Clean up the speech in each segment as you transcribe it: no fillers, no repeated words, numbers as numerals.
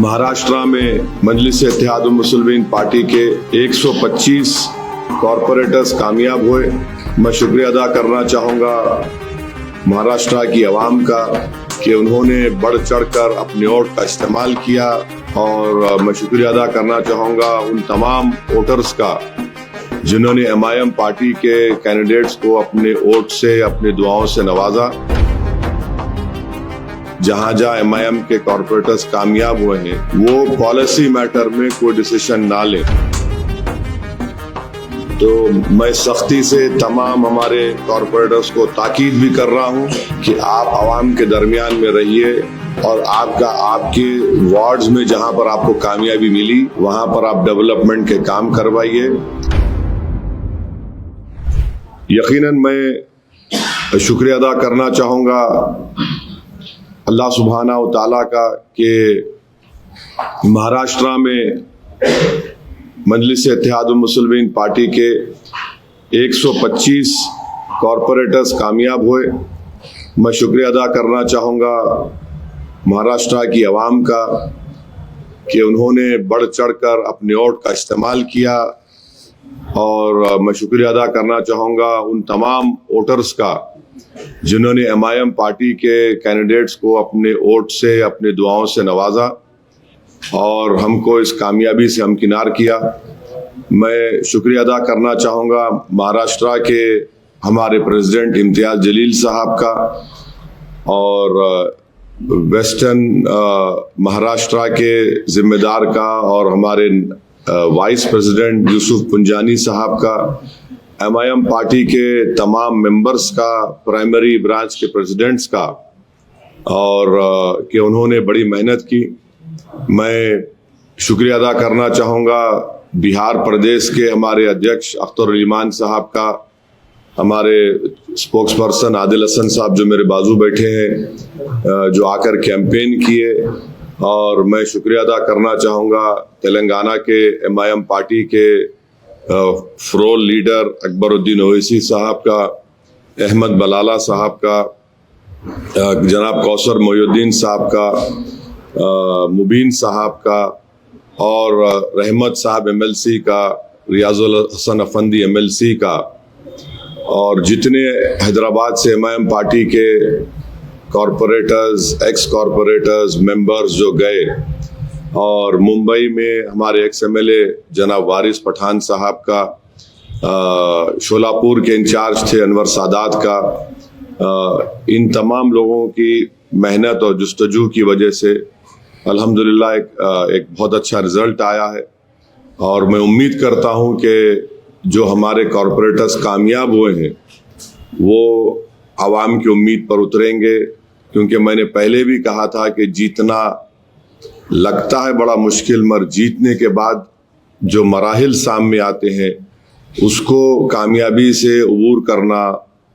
महाराष्ट्र में मजलिस-ए-इत्तेहाद-उल-मुस्लिमीन पार्टी के 125 कॉरपोरेटर्स कामयाब हुए। मैं शुक्रिया अदा करना चाहूँगा महाराष्ट्र की आवाम का कि उन्होंने बढ़ चढ़कर अपने वोट का इस्तेमाल किया, और मैं शुक्रिया अदा करना चाहूँगा उन तमाम वोटर्स का जिन्होंने एमआईएम पार्टी के कैंडिडेट्स को अपने वोट से, अपनी दुआओं से नवाजा। जहां जहां एमआईएम के कॉरपोरेटर्स कामयाब हुए हैं वो पॉलिसी मैटर में कोई डिसीजन ना लें। तो मैं सख्ती से तमाम हमारे कॉरपोरेटर्स को ताकीद भी कर रहा हूं कि आप आवाम के दरमियान में रहिए, और आपके वार्ड्स में जहां पर आपको कामयाबी मिली वहां पर आप डेवलपमेंट के काम करवाइए। यकीनन मैं शुक्रिया अदा करना चाहूँगा अल्लाह सुब्हाना व तआला का कि महाराष्ट्र में मजलिस-ए-इत्तेहाद-उल-मुस्लिमीन पार्टी के 125 कॉरपोरेटर्स कामयाब हुए। मैं शुक्रिया अदा करना चाहूँगा महाराष्ट्र की आवाम का कि उन्होंने बढ़ चढ़कर अपने वोट का इस्तेमाल किया, और मैं शुक्रिया अदा करना चाहूँगा उन तमाम वोटर्स का जिन्होंने एमआईएम पार्टी के कैंडिडेट्स को अपने वोट से, अपनी दुआओं से नवाजा और हमको इस कामयाबी से हमकिनार किया। मैं शुक्रिया अदा करना चाहूँगा महाराष्ट्र के हमारे प्रेसिडेंट इम्तियाज़ जलील साहब का, और वेस्टर्न महाराष्ट्र के जिम्मेदार का, और हमारे वाइस प्रेसिडेंट यूसुफ पुंजानी साहब का, एमआईएम पार्टी के तमाम मेंबर्स का, प्राइमरी ब्रांच के प्रेसिडेंट्स का, और कि उन्होंने बड़ी मेहनत की। मैं शुक्रिया अदा करना चाहूँगा बिहार प्रदेश के हमारे अध्यक्ष अख्तर ईमान साहब का, हमारे स्पोक्स पर्सन आदिल हसन साहब जो मेरे बाजू बैठे हैं, जो आकर कैंपेन किए। और मैं शुक्रिया अदा करना चाहूँगा तेलंगाना के एमआईएम पार्टी के फ्रोल लीडर अकबरुद्दीन ओवैसी साहब का, अहमद बलाला साहब का, जनाब कौसर मोहिउद्दीन साहब का, मुबीन साहब का, और रहमत साहब एमएलसी का, रियाजुल हसन अफंदी एमएलसी का, और जितने हैदराबाद से एमआईएम पार्टी के कॉरपोरेटर्स, एक्स कॉरपोरेटर्स, मेंबर्स जो गए, और मुंबई में हमारे एक्स एमएलए जनाब वारिस पठान साहब का, शोलापुर के इंचार्ज थे अनवर सादात का, इन तमाम लोगों की मेहनत और जुस्तजू की वजह से अल्हम्दुलिल्लाह एक बहुत अच्छा रिजल्ट आया है। और मैं उम्मीद करता हूं कि जो हमारे कॉरपोरेटर्स कामयाब हुए हैं वो आवाम की उम्मीद पर उतरेंगे, क्योंकि मैंने पहले भी कहा था कि जीतना लगता है बड़ा मुश्किल, मगर जीतने के बाद जो मराहिल सामने आते हैं उसको कामयाबी से अबूर करना,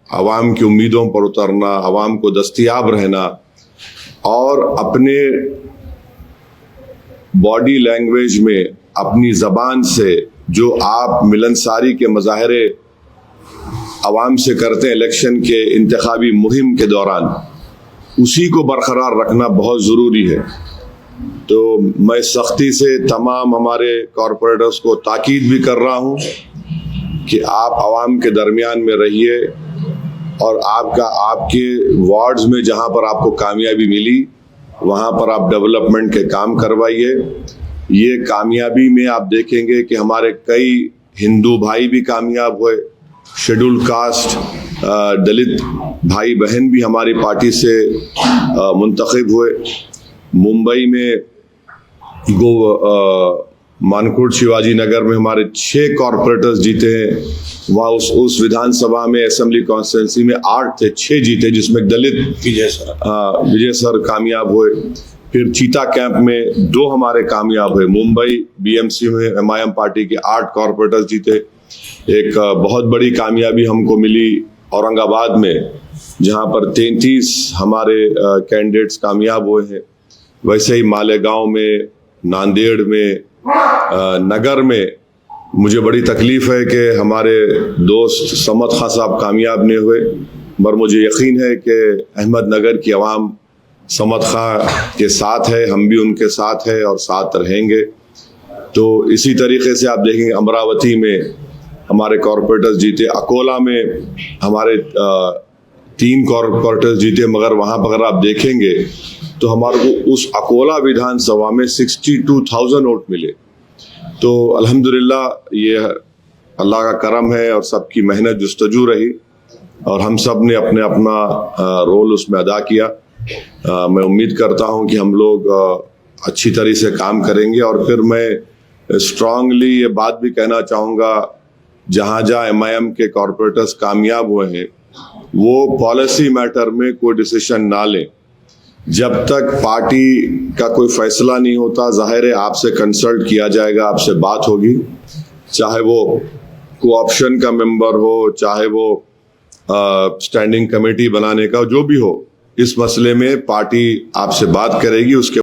आवाम की उम्मीदों पर उतरना, आवाम को दस्तयाब रहना, और अपने बॉडी लैंग्वेज में, अपनी ज़बान से जो आप मिलनसारी के मज़ाहरे आवाम से करते हैं इलेक्शन के इंतखाबी मुहिम के दौरान, उसी को बरकरार रखना बहुत ज़रूरी है। तो मैं सख्ती से तमाम हमारे कॉरपोरेटर्स को ताकीद भी कर रहा हूँ कि आप आवाम के दरमियान में रहिए, और आपके वार्ड्स में जहाँ पर आपको कामयाबी मिली वहाँ पर आप डेवलपमेंट के काम करवाइए। ये कामयाबी में आप देखेंगे कि हमारे कई हिंदू भाई भी कामयाब हुए, शेड्यूल कास्ट दलित भाई बहन भी हमारी पार्टी से मुंतखब हुए। मुंबई में मानकोट शिवाजी नगर में हमारे 6 कॉरपोरेटर्स जीते हैं। वहाँ उस विधानसभा में, असेंबली कॉन्स्टिट्यूंसी में 8 थे, 6 जीते, जिसमें दलित विजय सर कामयाब हुए। फिर चीता कैंप में 2 हमारे कामयाब हुए। मुंबई बीएमसी में एमआईएम पार्टी के 8 कॉरपोरेटर्स जीते। एक बहुत बड़ी कामयाबी हमको मिली औरंगाबाद में, जहाँ पर 33 हमारे कैंडिडेट्स कामयाब हुए हैं। वैसे ही मालेगांव में, नांदेड़ में, नगर में मुझे बड़ी तकलीफ है कि हमारे दोस्त समत खां साहब कामयाब नहीं हुए, मगर मुझे यकीन है कि अहमदनगर की आवाम समद खां के साथ है, हम भी उनके साथ है और साथ रहेंगे। तो इसी तरीके से आप देखेंगे अमरावती में हमारे कॉरपोरेटर्स जीते, अकोला में हमारे 3 कॉरपोरेटर्स जीते, मगर वहाँ पर अगर आप देखेंगे तो हमारे को उस अकोला विधानसभा में 62,000 वोट मिले। तो अल्हम्दुलिल्लाह ये अल्लाह का करम है और सबकी मेहनत जुस्तजू रही और हम सब ने अपने अपना रोल उसमें अदा किया। मैं उम्मीद करता हूं कि हम लोग अच्छी तरह से काम करेंगे। और फिर मैं स्ट्रांगली ये बात भी कहना चाहूँगा, जहाँ जहाँ MIM के कॉरपोरेटर्स कामयाब हुए हैं वो पॉलिसी मैटर में कोई डिसीजन ना लें जब तक पार्टी का कोई फैसला नहीं होता। जाहिर है आपसे कंसल्ट किया जाएगा, आपसे बात होगी, चाहे वो कोऑप्शन का मेंबर हो, चाहे वो स्टैंडिंग कमेटी बनाने का जो भी हो, इस मसले में पार्टी आपसे बात करेगी। उसके